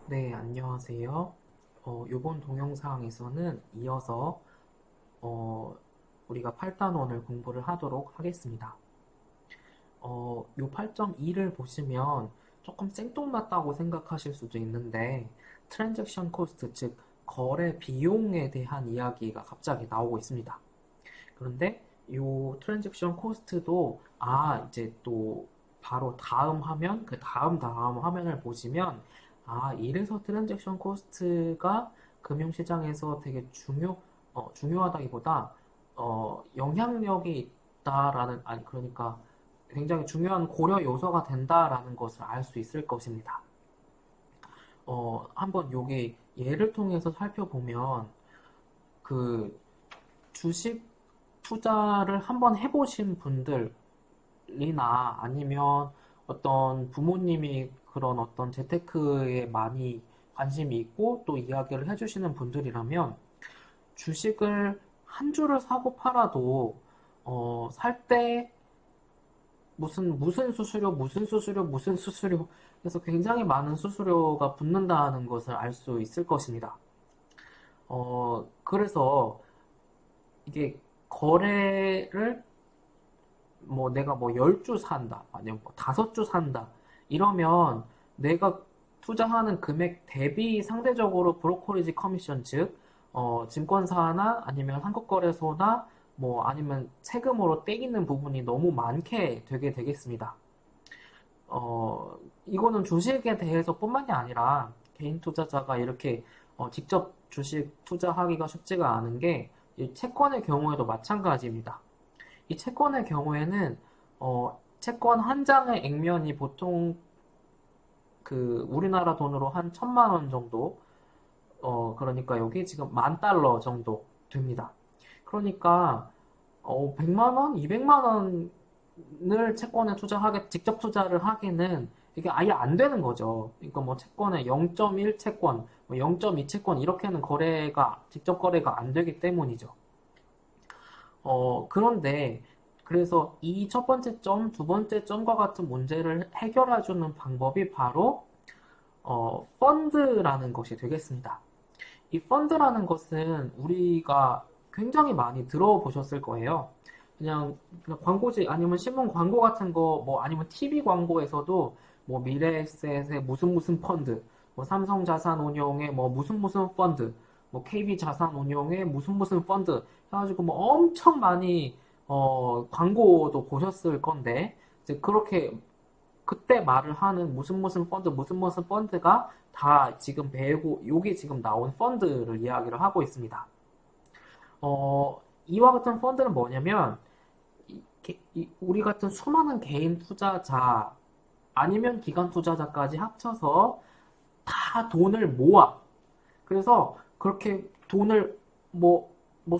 네, 안녕하세요. 이번 동영상에서는 이어서 어, 우리가 8단원을 공부를 하도록 하겠습니다. 요 8.2를 보시면 조금 생뚱맞다고 생각하실 수도 있는데 트랜잭션 코스트, 즉 거래 비용에 대한 이야기가 갑자기 나오고 있습니다. 그런데 요 트랜잭션 코스트도 이제 또 바로 다음 화면, 그 다음 화면을 보시면 이래서 트랜잭션 코스트가 금융시장에서 되게 중요하다기보다 영향력이 있다라는, 아니 그러니까 굉장히 중요한 고려 요소가 된다라는 것을 알 수 있을 것입니다. 한번 요게 예를 통해서 살펴보면 그 주식 투자를 한번 해보신 분들이나 아니면 어떤 부모님이 그런 어떤 재테크에 많이 관심이 있고 또 이야기를 해주시는 분들이라면 주식을 한 주를 사고 팔아도 살 때 무슨 수수료, 무슨 수수료, 무슨 수수료, 그래서 굉장히 많은 수수료가 붙는다는 것을 알 수 있을 것입니다. 그래서 이게 거래를 뭐 내가 뭐 10주 산다, 아니면 뭐 5주 산다, 이러면 내가 투자하는 금액 대비 상대적으로 브로커리지 커미션, 즉, 증권사나 아니면 한국거래소나 뭐 아니면 세금으로 떼기는 부분이 너무 많게 되게 되겠습니다. 이거는 주식에 대해서 뿐만이 아니라 개인 투자자가 이렇게 직접 주식 투자하기가 쉽지가 않은 게 이 채권의 경우에도 마찬가지입니다. 이 채권의 경우에는 채권 한 장의 액면이 보통 그 우리나라 돈으로 한 1,000만 원 정도, 그러니까 여기 지금 10,000달러 정도 됩니다. 그러니까 100만 원, 200만 원을 채권에 직접 투자를 하기는 이게 아예 안 되는 거죠. 그러니까 뭐 채권에 0.1 채권, 뭐 0.2 채권 이렇게는 직접 거래가 안 되기 때문이죠. 그런데, 그래서 이 첫 번째 점, 두 번째 점과 같은 문제를 해결해주는 방법이 바로, 펀드라는 것이 되겠습니다. 이 펀드라는 것은 우리가 굉장히 많이 들어보셨을 거예요. 그냥 광고지, 아니면 신문 광고 같은 거, 뭐, 아니면 TV 광고에서도, 뭐, 미래에셋의 무슨 펀드, 뭐, 삼성자산운용의 뭐, 무슨 펀드, 뭐, KB자산운용의 무슨 펀드, 해가지고 뭐, 엄청 많이, 광고도 보셨을 건데, 이제 그렇게, 그때 말을 하는 무슨 펀드, 무슨 펀드가 다 지금 배우고, 요게 지금 나온 펀드를 이야기를 하고 있습니다. 이와 같은 펀드는 뭐냐면, 우리 같은 수많은 개인 투자자 아니면 기관 투자자까지 합쳐서 다 돈을 모아. 그래서 그렇게 돈을 뭐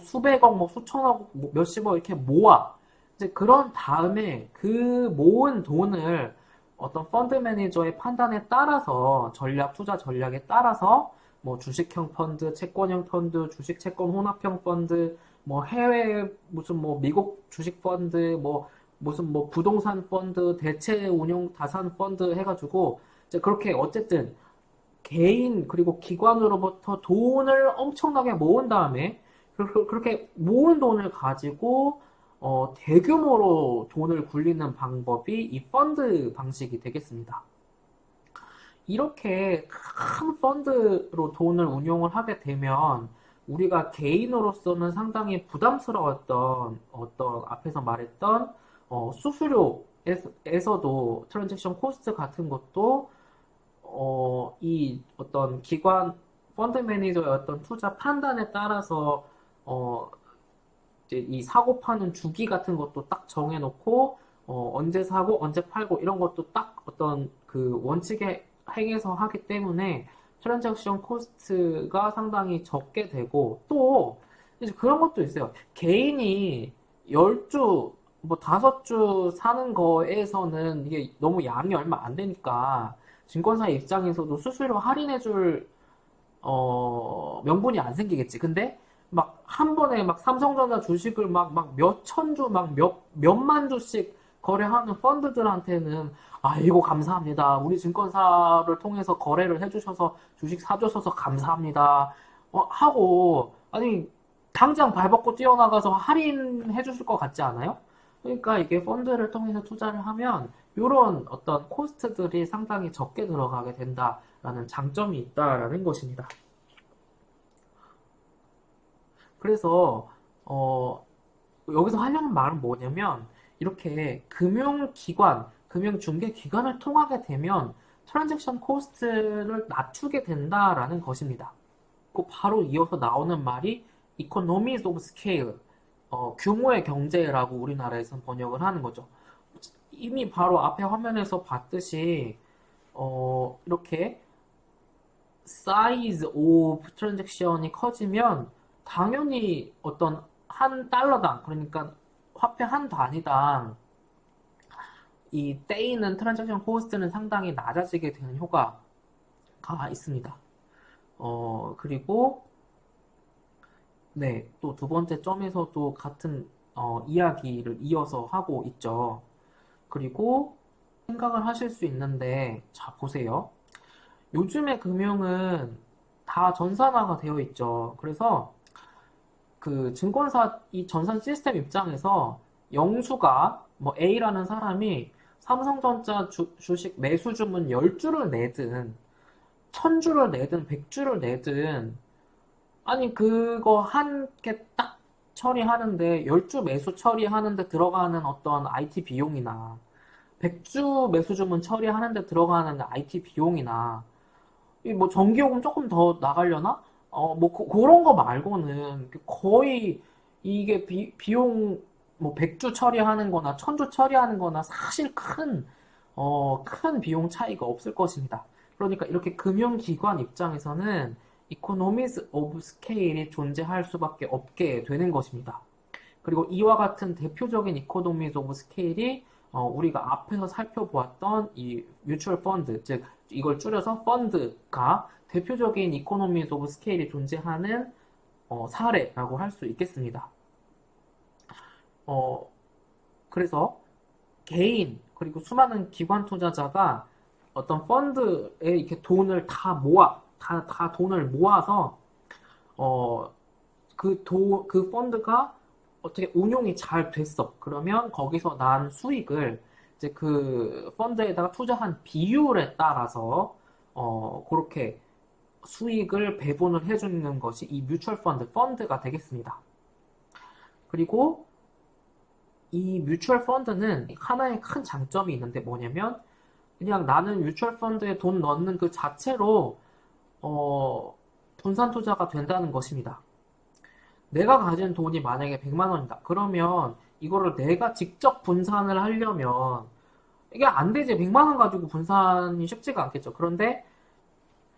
수백억, 뭐 수천억, 뭐 몇십억 이렇게 모아. 이제 그런 다음에 그 모은 돈을 어떤 펀드 매니저의 판단에 따라서 투자 전략에 따라서 뭐 주식형 펀드, 채권형 펀드, 주식 채권 혼합형 펀드, 뭐 해외 무슨 뭐 미국 주식 펀드, 뭐 무슨 뭐 부동산 펀드, 대체 운용 자산 펀드 해가지고 이제 그렇게 어쨌든 개인 그리고 기관으로부터 돈을 엄청나게 모은 다음에 그렇게 모은 돈을 가지고 대규모로 돈을 굴리는 방법이 이 펀드 방식이 되겠습니다. 이렇게 큰 펀드로 돈을 운용을 하게 되면 우리가 개인으로서는 상당히 부담스러웠던 어떤 앞에서 말했던 수수료에서도 트랜잭션 코스트 같은 것도 이 어떤 펀드 매니저의 어떤 투자 판단에 따라서, 어, 이제 이 사고 파는 주기 같은 것도 딱 정해놓고, 언제 사고, 언제 팔고, 이런 것도 딱 어떤 그 원칙에 행해서 하기 때문에 트랜잭션 코스트가 상당히 적게 되고, 또, 이제 그런 것도 있어요. 개인이 10주, 뭐 5주 사는 거에서는 이게 너무 양이 얼마 안 되니까, 증권사 입장에서도 수수료 할인해줄 명분이 안 생기겠지. 근데 막 한 번에 막 삼성전자 주식을 막 몇천 주, 막 몇만 주씩 거래하는 펀드들한테는 아이고, 감사합니다. 우리 증권사를 통해서 거래를 해주셔서 주식 사주셔서 감사합니다. 하고, 아니, 당장 발벗고 뛰어나가서 할인해 주실 것 같지 않아요? 그러니까 이게 펀드를 통해서 투자를 하면 이런 어떤 코스트들이 상당히 적게 들어가게 된다라는 장점이 있다라는 것입니다. 그래서 여기서 하려는 말은 뭐냐면 이렇게 금융기관, 금융중개기관을 통하게 되면 트랜잭션 코스트를 낮추게 된다라는 것입니다. 그 바로 이어서 나오는 말이 economies of scale, 규모의 경제라고 우리나라에서는 번역을 하는 거죠. 이미 바로 앞에 화면에서 봤듯이 이렇게 size of transaction이 커지면 당연히 어떤 한 달러당, 그러니까 화폐 한 단위당 이 떼이는 트랜잭션 코스트는 상당히 낮아지게 되는 효과가 있습니다. 그리고 네, 또 두 번째 점에서도 같은 이야기를 이어서 하고 있죠. 그리고 생각을 하실 수 있는데, 자, 보세요. 요즘의 금융은 다 전산화가 되어 있죠. 그래서 그 증권사 이 전산 시스템 입장에서 영수가 뭐 A라는 사람이 삼성전자 주식 매수 주문 10주를 내든 1000주를 내든 100주를 내든 아니 그거 한 개 딱 처리하는데 10주 매수 처리하는데 들어가는 어떤 IT 비용이나 100주 매수 주문 처리하는데 들어가는 IT 비용이나 이 뭐 전기요금 조금 더 나가려나? 뭐 그런 거 말고는 거의 이게 비용 뭐 100주 처리하는 거나 1000주 처리하는 거나 사실 큰 비용 차이가 없을 것입니다. 그러니까 이렇게 금융기관 입장에서는 economies of scale이 존재할 수밖에 없게 되는 것입니다. 그리고 이와 같은 대표적인 economies of scale이 우리가 앞에서 살펴보았던 이 뮤추얼 펀드, 즉 이걸 줄여서 펀드가 대표적인 economies of scale이 존재하는 사례라고 할 수 있겠습니다. 어, 그래서 개인 그리고 수많은 기관 투자자가 어떤 펀드에 이렇게 돈을 다 돈을 모아서 그 펀드가 어떻게 운용이 잘 됐어. 그러면 거기서 난 수익을 이제 그 펀드에다가 투자한 비율에 따라서 그렇게 수익을 배분을 해주는 것이 이 뮤추얼 펀드가 되겠습니다. 그리고 이 뮤추얼 펀드는 하나의 큰 장점이 있는데 뭐냐면 그냥 나는 뮤추얼 펀드에 돈 넣는 그 자체로 분산 투자가 된다는 것입니다. 내가 가진 돈이 만약에 100만 원이다. 그러면 이거를 내가 직접 분산을 하려면 이게 안 되지. 100만 원 가지고 분산이 쉽지가 않겠죠. 그런데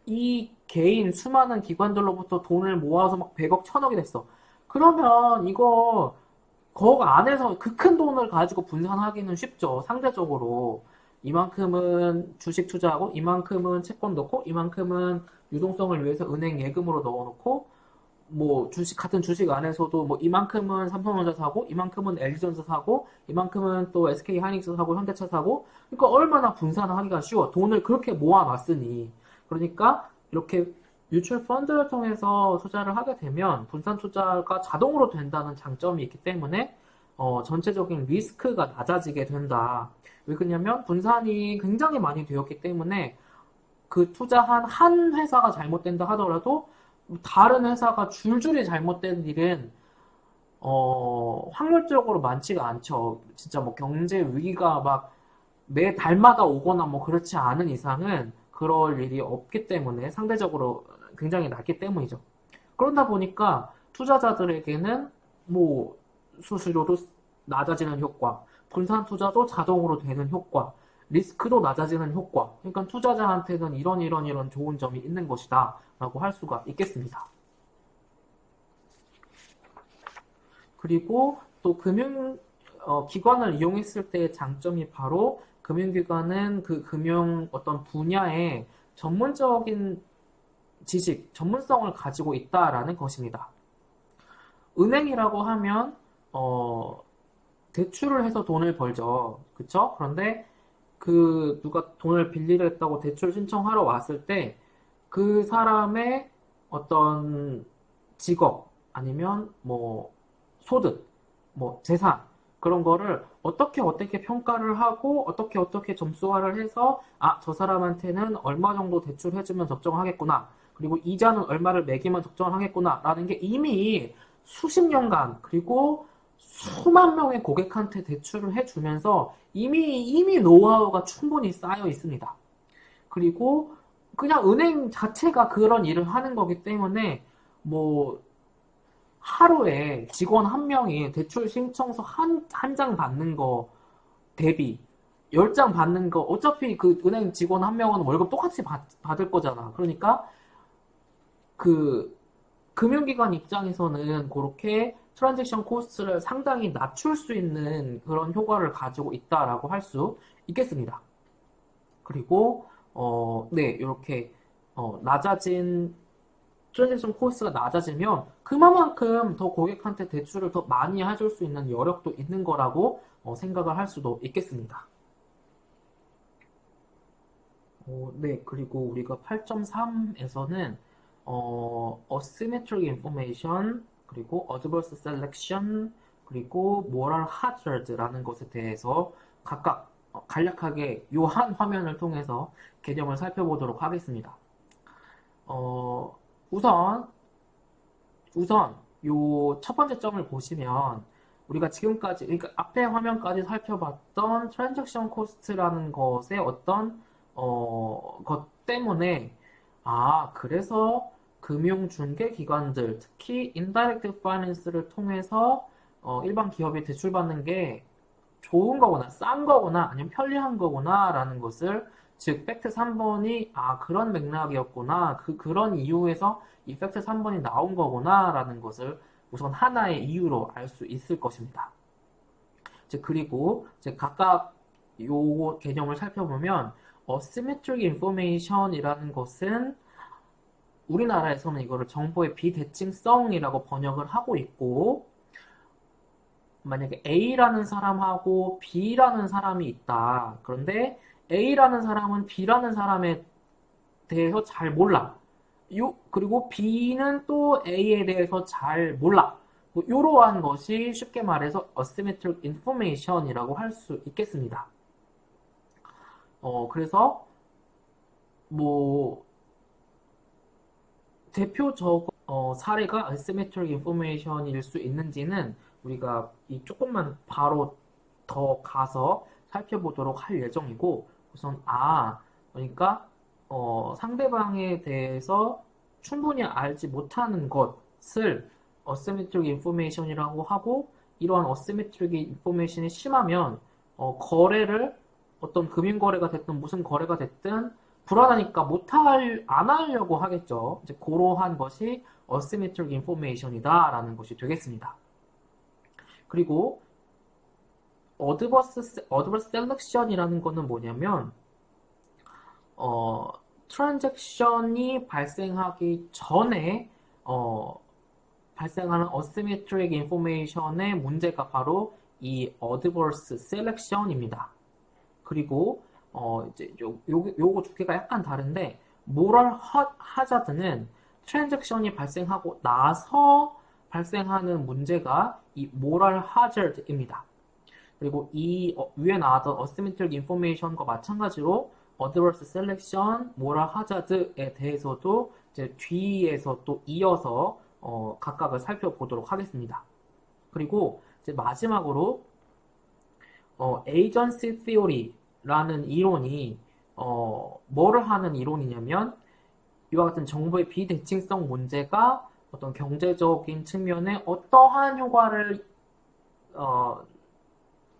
이 개인 수많은 기관들로부터 돈을 모아서 막 100억, 1000억이 됐어. 그러면 이거 거 안에서 그 큰 돈을 가지고 분산하기는 쉽죠. 상대적으로. 이만큼은 주식 투자하고, 이만큼은 채권 넣고, 이만큼은 유동성을 위해서 은행 예금으로 넣어놓고, 뭐 같은 주식 안에서도 뭐 이만큼은 삼성전자 사고, 이만큼은 LG전자 사고, 이만큼은 또 SK 하이닉스 사고, 현대차 사고, 그러니까 얼마나 분산하기가 쉬워. 돈을 그렇게 모아놨으니. 그러니까 이렇게 뮤추얼 펀드를 통해서 투자를 하게 되면 분산 투자가 자동으로 된다는 장점이 있기 때문에 전체적인 리스크가 낮아지게 된다. 왜 그러냐면 분산이 굉장히 많이 되었기 때문에 그 투자한 한 회사가 잘못된다 하더라도 다른 회사가 줄줄이 잘못된 일은 확률적으로 많지가 않죠. 진짜 뭐 경제 위기가 막 매 달마다 오거나 뭐 그렇지 않은 이상은 그럴 일이 없기 때문에 상대적으로 굉장히 낮기 때문이죠. 그러다 보니까 투자자들에게는 뭐 수수료도 낮아지는 효과, 분산 투자도 자동으로 되는 효과, 리스크도 낮아지는 효과. 그러니까 투자자한테는 이런 좋은 점이 있는 것이다 라고 할 수가 있겠습니다. 그리고 또 기관을 이용했을 때의 장점이 바로 금융기관은 그 금융 어떤 분야의 전문적인 지식, 전문성을 가지고 있다라는 것입니다. 은행이라고 하면 대출을 해서 돈을 벌죠. 그쵸? 그런데 그 누가 돈을 빌리겠다고 대출 신청하러 왔을 때 그 사람의 어떤 직업 아니면 뭐 소득, 뭐 재산 그런 거를 어떻게 평가를 하고 어떻게 점수화를 해서 아, 저 사람한테는 얼마 정도 대출해주면 적정하겠구나. 그리고 이자는 얼마를 매기면 적정하겠구나. 라는 게 이미 수십 년간 그리고 수만 명의 고객한테 대출을 해주면서 이미 노하우가 충분히 쌓여 있습니다. 그리고 그냥 은행 자체가 그런 일을 하는 거기 때문에 뭐 하루에 직원 한 명이 대출 신청서 한 장 받는 거 대비 10장 받는 거 어차피 그 은행 직원 한 명은 월급 똑같이 받을 거잖아. 그러니까 그 금융기관 입장에서는 그렇게 트랜잭션 코스트를 상당히 낮출 수 있는 그런 효과를 가지고 있다라고 할 수 있겠습니다. 그리고 네, 이렇게 낮아진 트랜잭션 코스트가 낮아지면 그만큼 더 고객한테 대출을 더 많이 해줄 수 있는 여력도 있는 거라고 생각을 할 수도 있겠습니다. 네, 그리고 우리가 8.3에서는 asymmetric information, 그리고 adverse selection, 그리고 moral hazard라는 것에 대해서 각각 간략하게 요 한 화면을 통해서 개념을 살펴보도록 하겠습니다. 어, 우선 요 첫 번째 점을 보시면 우리가 지금까지 그러니까 앞에 화면까지 살펴봤던 트랜잭션 코스트라는 것의 어떤 것 때문에 아 그래서 금융 중개 기관들 특히 인다이렉트 파이낸스를 통해서 일반 기업이 대출받는 게 좋은 거구나, 싼 거구나, 아니면 편리한 거구나, 라는 것을, 즉, 팩트 3번이, 아, 그런 맥락이었구나, 그런 이유에서 이 팩트 3번이 나온 거구나, 라는 것을 우선 하나의 이유로 알 수 있을 것입니다. 즉, 그리고, 즉, 각각 요 개념을 살펴보면, asymmetric information이라는 것은 우리나라에서는 이거를 정보의 비대칭성이라고 번역을 하고 있고, 만약에 A라는 사람하고 B라는 사람이 있다. 그런데 A라는 사람은 B라는 사람에 대해서 잘 몰라. 그리고 B는 또 A에 대해서 잘 몰라. 뭐 이러한 것이 쉽게 말해서 asymmetric information이라고 할 수 있겠습니다. 그래서 뭐 대표적 사례가 asymmetric information일 수 있는지는 우리가 이 조금만 바로 더 가서 살펴보도록 할 예정이고 우선 그러니까 상대방에 대해서 충분히 알지 못하는 것을 asymmetric information이라고 하고 이러한 asymmetric information이 심하면 거래를 어떤 금융거래가 됐든 무슨 거래가 됐든 불안하니까 안 하려고 하겠죠. 이제 그러한 것이 asymmetric information이다라는 것이 되겠습니다. 그리고 adverse selection이라는 거는 뭐냐면 트랜잭션이 발생하기 전에 발생하는 asymmetric information의 문제가 바로 이 adverse selection입니다. 그리고 이제 요거 두 개가 약간 다른데 moral hazard는 트랜잭션이 발생하고 나서 발생하는 문제가 이 moral hazard입니다. 그리고 이 위에 나왔던 asymmetric information과 마찬가지로 adverse selection, moral hazard에 대해서도 이제 뒤에서 또 이어서 각각을 살펴보도록 하겠습니다. 그리고 이제 마지막으로 agency theory라는 이론이 뭐를 하는 이론이냐면 이와 같은 정보의 비대칭성 문제가 어떤 경제적인 측면에 어떠한 효과를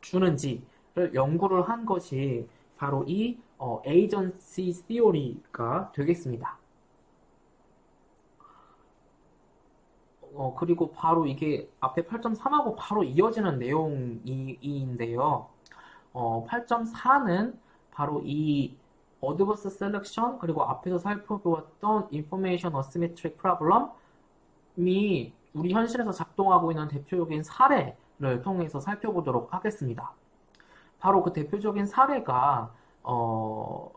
주는지를 연구를 한 것이 바로 이 agency theory가 되겠습니다. 그리고 바로 이게 앞에 8.3하고 바로 이어지는 내용인데요. 8.4는 바로 이 adverse selection 그리고 앞에서 살펴보았던 information asymmetric problem이 우리 현실에서 작동하고 있는 대표적인 사례를 통해서 살펴보도록 하겠습니다. 바로 그 대표적인 사례가 어,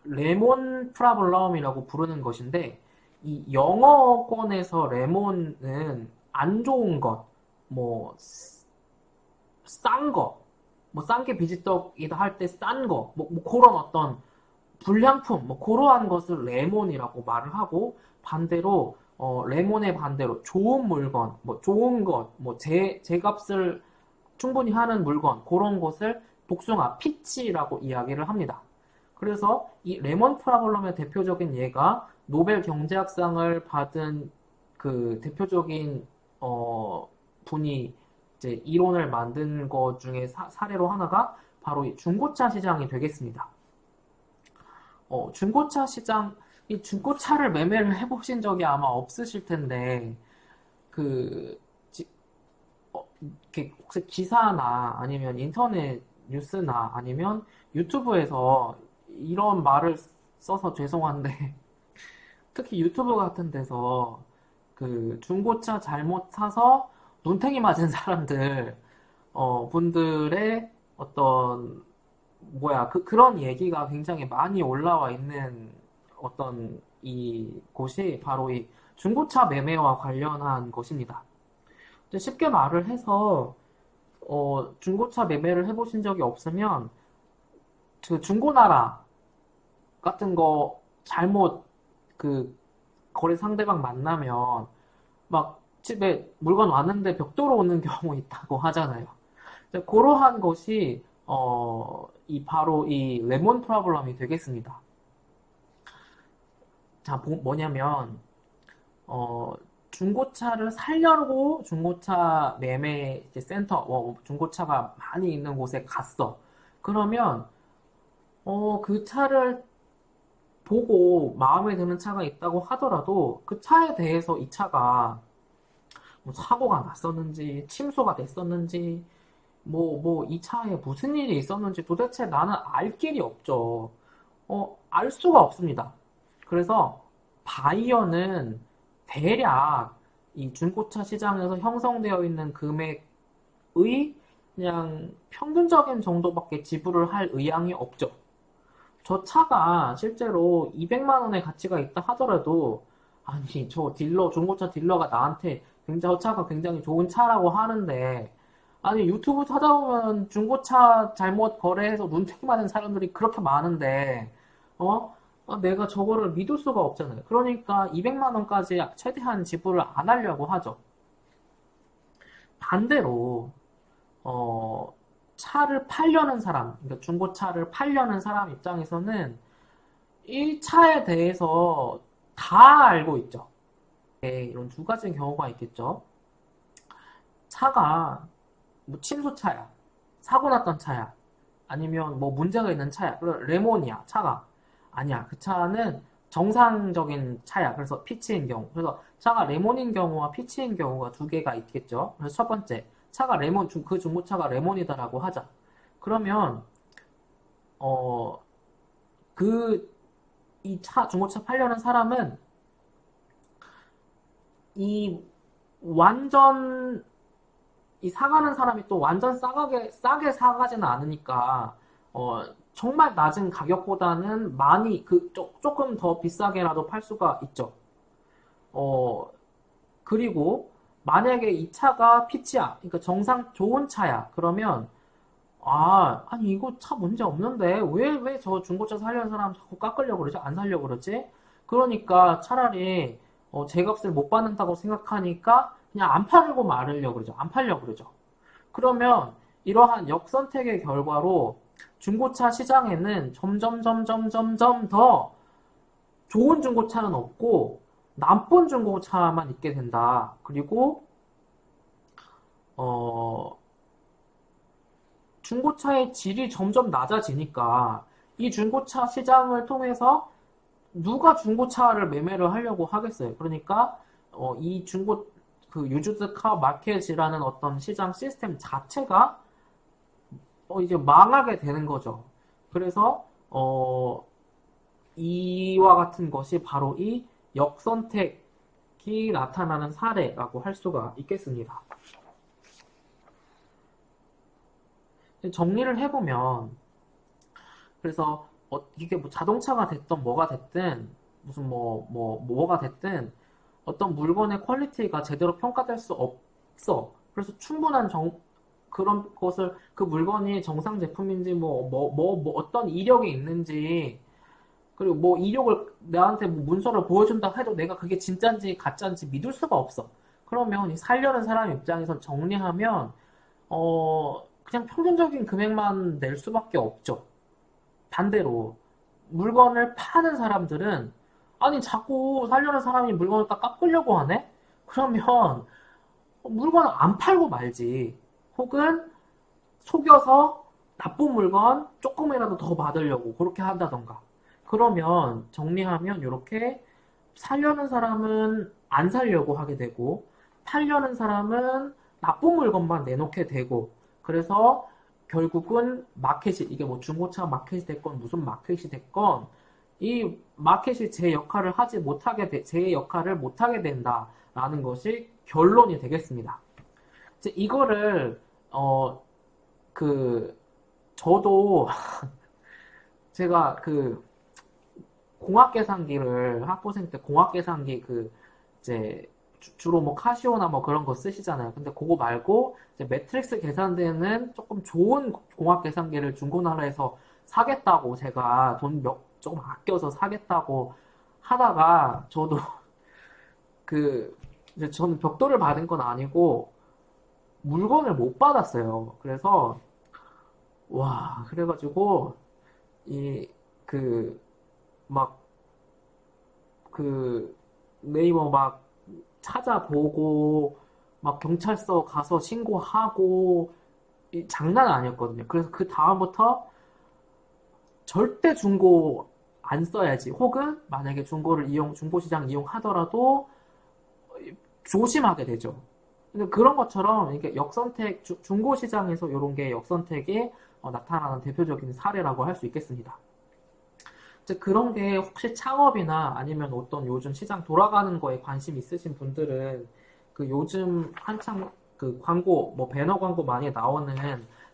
레몬 프라블럼이라고 부르는 것인데, 이 영어권에서 레몬은 안 좋은 것, 뭐, 싼 거, 뭐, 싼 게 비지떡이다 할 때 싼 거, 뭐 그런 어떤 불량품, 뭐, 그러한 것을 레몬이라고 말을 하고, 반대로, 레몬의 반대로 좋은 물건, 뭐, 좋은 것, 뭐, 제값을 충분히 하는 물건, 그런 것을 복숭아, 피치라고 이야기를 합니다. 그래서 이 레몬 프라블럼의 대표적인 예가 노벨 경제학상을 받은 그 대표적인 분이 이제 이론을 만든 것 중에 사례로 하나가 바로 이 중고차 시장이 되겠습니다. 중고차 시장, 이 중고차를 매매를 해보신 적이 아마 없으실 텐데, 그, 이렇게 혹시 기사나 아니면 인터넷 뉴스나 아니면 유튜브에서 이런 말을 써서 죄송한데, 특히 유튜브 같은 데서 그 중고차 잘못 사서 눈탱이 맞은 사람들, 분들의 어떤, 뭐야, 그런 얘기가 굉장히 많이 올라와 있는 어떤 이 곳이 바로 이 중고차 매매와 관련한 것입니다. 쉽게 말을 해서, 중고차 매매를 해보신 적이 없으면, 그 중고나라 같은 거 잘못 그 거래 상대방 만나면, 막 집에 물건 왔는데 벽돌로 오는 경우 있다고 하잖아요. 그러한 것이 바로 이 레몬 프로블럼이 되겠습니다. 자, 뭐냐면 어, 중고차를 살려고 중고차 매매 이제 센터, 중고차가 많이 있는 곳에 갔어. 그러면 그 차를 보고 마음에 드는 차가 있다고 하더라도 그 차에 대해서 이 차가 뭐 사고가 났었는지 침수가 됐었는지 이 차에 무슨 일이 있었는지 도대체 나는 알 길이 없죠. 알 수가 없습니다. 그래서 바이어는 대략 이 중고차 시장에서 형성되어 있는 금액의 그냥 평균적인 정도밖에 지불을 할 의향이 없죠. 저 차가 실제로 200만 원의 가치가 있다 하더라도 아니 저 중고차 딜러가 나한테 저 차가 굉장히 좋은 차라고 하는데 아니 유튜브 찾아보면 중고차 잘못 거래해서 눈탱이 맞은 사람들이 그렇게 많은데 내가 저거를 믿을 수가 없잖아요. 그러니까 200만 원까지 최대한 지불을 안 하려고 하죠. 반대로 어, 차를 팔려는 사람, 그러니까 중고차를 팔려는 사람 입장에서는 이 차에 대해서 다 알고 있죠. 네, 이런 두 가지 경우가 있겠죠. 차가 뭐 침수차야, 사고 났던 차야, 아니면 뭐 문제가 있는 차야, 레몬이야, 차가. 아니야, 그 차는 정상적인 차야. 그래서 피치인 경우. 그래서 차가 레몬인 경우와 피치인 경우가 두 개가 있겠죠. 그래서 첫 번째, 차가 그 중고차가 레몬이다라고 하자. 그러면, 어, 중고차 팔려는 사람은 이 완전 이 사가는 사람이 또 완전 싸게 사가지는 않으니까, 정말 낮은 가격보다는 많이, 조금 더 비싸게라도 팔 수가 있죠. 어, 그리고 만약에 이 차가 피치야, 그러니까 정상 좋은 차야. 그러면, 아니, 이거 차 문제 없는데, 왜 저 중고차 살려는 사람 자꾸 깎으려고 그러지? 안 살려고 그러지? 그러니까 차라리, 제값을 못 받는다고 생각하니까, 그냥 안 팔고 말으려고 그러죠. 안 팔려고 그러죠. 그러면, 이러한 역선택의 결과로, 중고차 시장에는 점점 더 좋은 중고차는 없고, 나쁜 중고차만 있게 된다. 그리고, 어, 중고차의 질이 점점 낮아지니까 이 중고차 시장을 통해서 누가 중고차를 매매를 하려고 하겠어요. 그러니까 이 그 유즈드 카 마켓이라는 어떤 시장 시스템 자체가 이제 망하게 되는 거죠. 그래서 이와 같은 것이 바로 이 역선택이 나타나는 사례라고 할 수가 있겠습니다. 정리를 해보면 그래서 이게 뭐 자동차가 됐던 뭐가 됐든 무슨 뭐가 됐든 어떤 물건의 퀄리티가 제대로 평가될 수 없어. 그래서 충분한 그런 것을 그 물건이 정상 제품인지 뭐 어떤 이력이 있는지 그리고 뭐 이력을 나한테 뭐 문서를 보여준다 해도 내가 그게 진짜인지 가짜인지 믿을 수가 없어. 그러면 이 살려는 사람 입장에서 정리하면 그냥 평균적인 금액만 낼 수밖에 없죠. 반대로 물건을 파는 사람들은 아니 자꾸 살려는 사람이 물건을 딱 깎으려고 하네? 그러면 물건을 안 팔고 말지. 혹은 속여서 나쁜 물건 조금이라도 더 받으려고 그렇게 한다던가. 그러면 정리하면 이렇게 살려는 사람은 안 살려고 하게 되고 팔려는 사람은 나쁜 물건만 내놓게 되고 그래서 결국은 마켓이 이게 뭐 중고차 마켓이 됐건 무슨 마켓이 됐건 이 마켓이 제 역할을 못하게 된다라는 것이 결론이 되겠습니다. 이제 이거를 그 저도 제가 그 공학계산기를 학부생 때 공학계산기 이제 주로 뭐 카시오나 뭐 그런 거 쓰시잖아요. 근데 그거 말고 이제 매트릭스 계산되는 조금 좋은 공학계산기를 중고나라에서 사겠다고 제가 조금 아껴서 사겠다고 하다가 저도 이제 저는 벽돌을 받은 건 아니고 물건을 못 받았어요. 그래서 와 그래가지고 이 막 네이버 막 찾아보고 막 경찰서 가서 신고하고 장난 아니었거든요. 그래서 그 다음부터 절대 중고 안 써야지. 혹은 만약에 중고시장 이용하더라도 조심하게 되죠. 근데 그런 것처럼 이게 역선택 중고시장에서 이런 게 역선택에 나타나는 대표적인 사례라고 할 수 있겠습니다. 이제 그런 게 혹시 창업이나 아니면 어떤 요즘 시장 돌아가는 거에 관심 있으신 분들은 그 요즘 한창 그 광고, 뭐 배너 광고 많이 나오는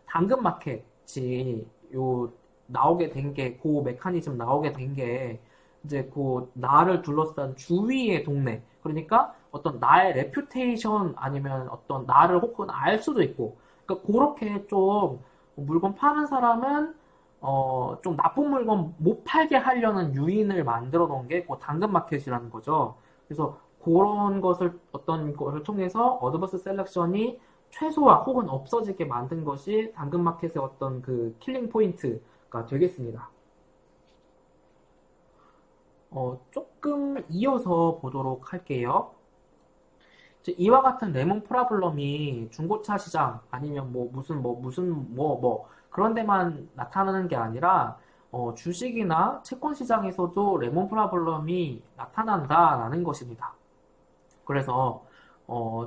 당근마켓이 나오게 된 게, 그 메커니즘 나오게 된 게 이제 나를 둘러싼 주위의 동네. 그러니까 어떤 나의 레퓨테이션 아니면 어떤 나를 혹은 알 수도 있고. 그러니까 그렇게 좀 물건 파는 사람은 좀 나쁜 물건 못 팔게 하려는 유인을 만들어 놓은 게 당근마켓이라는 거죠. 그래서 그런 어떤 것을 통해서 어드버스 셀렉션이 최소화 혹은 없어지게 만든 것이 당근마켓의 어떤 킬링 포인트가 되겠습니다. 조금 이어서 보도록 할게요. 이와 같은 레몬 프라블럼이 중고차 시장 아니면 그런 데만 나타나는 게 아니라 주식이나 채권 시장에서도 레몬 프라블럼이 나타난다라는 것입니다. 그래서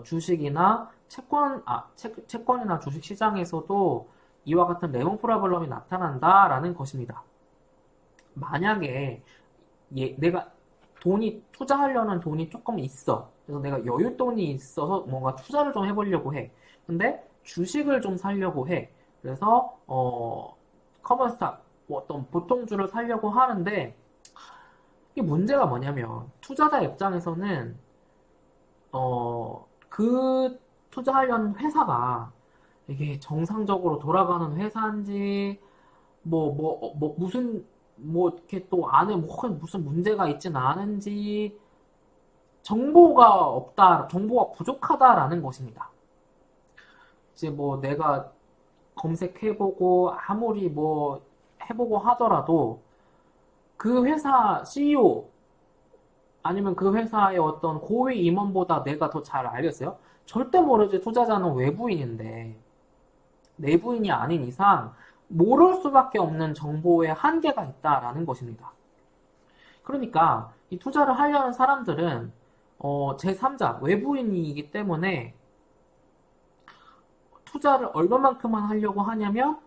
주식이나 채권이나 주식 시장에서도 이와 같은 레몬 프라블럼이 나타난다라는 것입니다. 만약에 내가 투자하려는 돈이 조금 있어. 그래서 내가 여윳돈이 있어서 뭔가 투자를 좀 해보려고 해. 근데 주식을 좀 사려고 해. 그래서 커먼스탁 어떤 보통주를 사려고 하는데 이 문제가 뭐냐면 투자자 입장에서는 투자하려는 회사가 이게 정상적으로 돌아가는 회사인지 이렇게 또 안에 혹은 무슨 문제가 있진 않은지 정보가 부족하다라는 것입니다. 이제 내가 검색해보고 아무리 해보고 하더라도 그 회사 CEO 아니면 그 회사의 어떤 고위 임원보다 내가 더 잘 알겠어요? 절대 모르지. 투자자는 외부인인데 내부인이 아닌 이상 모를 수밖에 없는 정보의 한계가 있다라는 것입니다. 그러니까 이 투자를 하려는 사람들은 제3자 외부인이기 때문에 투자를 얼마만큼만 하려고 하냐면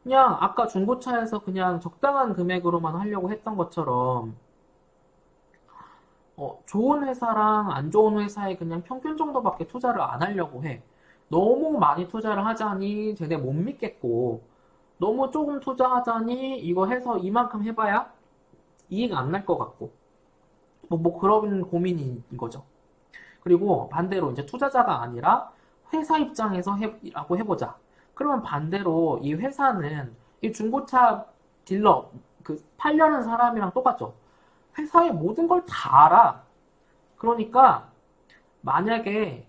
그냥 아까 중고차에서 그냥 적당한 금액으로만 하려고 했던 것처럼 좋은 회사랑 안 좋은 회사에 그냥 평균 정도밖에 투자를 안 하려고 해. 너무 많이 투자를 하자니 쟤네 못 믿겠고 너무 조금 투자하자니 이거 해서 이만큼 해봐야 이익 안 날 것 같고 뭐 그런 고민인 거죠. 그리고 반대로 이제 투자자가 아니라 회사 입장에서 라고 해보자. 그러면 반대로 이 회사는 이 중고차 딜러 그 팔려는 사람이랑 똑같죠. 회사의 모든 걸 다 알아. 그러니까 만약에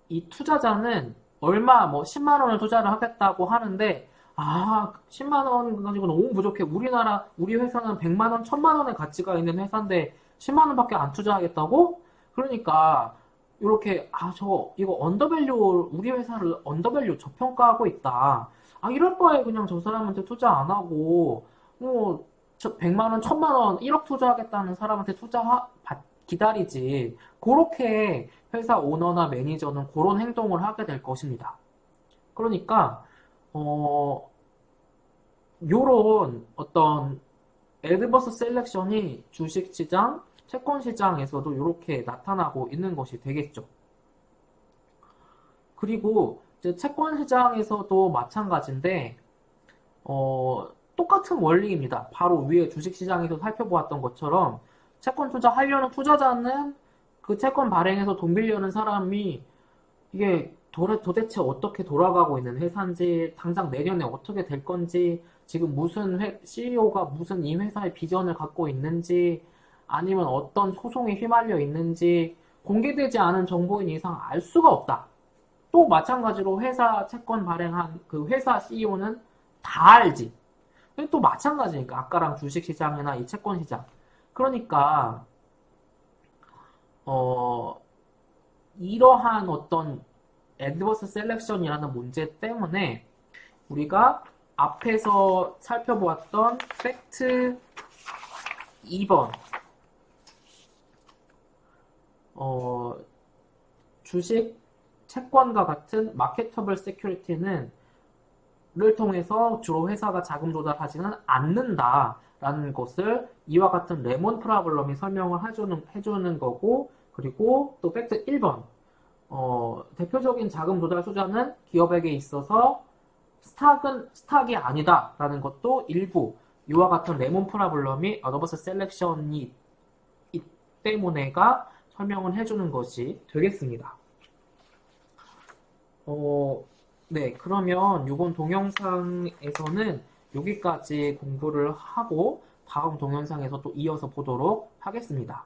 이 투자자는 얼마 뭐 10만 원을 투자를 하겠다고 하는데 10만 원 가지고 너무 부족해. 우리 회사는 100만 원, 1000만 원의 가치가 있는 회사인데 10만 원밖에 안 투자하겠다고? 그러니까 이렇게 이거 언더밸류 우리 회사를 언더밸류 저평가하고 있다. 이럴 바에 그냥 저 사람한테 투자 안 하고 뭐 100만 원, 1000만 원, 1억 투자하겠다는 사람한테 기다리지. 그렇게 회사 오너나 매니저는 그런 행동을 하게 될 것입니다. 그러니까 요런 어떤 애드버스 셀렉션이 주식시장, 채권시장에서도 이렇게 나타나고 있는 것이 되겠죠. 그리고 이제 채권시장에서도 마찬가지인데 똑같은 원리입니다. 바로 위에 주식시장에서 살펴보았던 것처럼 채권 투자하려는 투자자는 그 채권 발행해서 돈 빌려는 사람이 이게 도대체 어떻게 돌아가고 있는 회사인지, 당장 내년에 어떻게 될 건지, 지금 무슨 CEO가 무슨 이 회사의 비전을 갖고 있는지, 아니면 어떤 소송에 휘말려 있는지, 공개되지 않은 정보인 이상 알 수가 없다. 또 마찬가지로 회사 채권 발행한 그 회사 CEO는 다 알지. 또 마찬가지니까 아까랑 주식시장이나 이 채권시장. 그러니까 이러한 어떤 애드버스 셀렉션이라는 문제 때문에 우리가 앞에서 살펴보았던 팩트 2번 주식, 채권과 같은 마케터블 세큐리티는 를 통해서 주로 회사가 자금 조달하지는 않는다라는 것을 이와 같은 레몬 프라블럼이 설명을 해주는 거고, 그리고 또 팩트 1번 대표적인 자금 조달 수단은 기업에게 있어서 스탁이 아니다라는 것도 일부 이와 같은 레몬 프라블럼이 어드버스 셀렉션이 때문에가 설명을 해주는 것이 되겠습니다. 네, 그러면 이번 동영상에서는 여기까지 공부를 하고 다음 동영상에서 또 이어서 보도록 하겠습니다.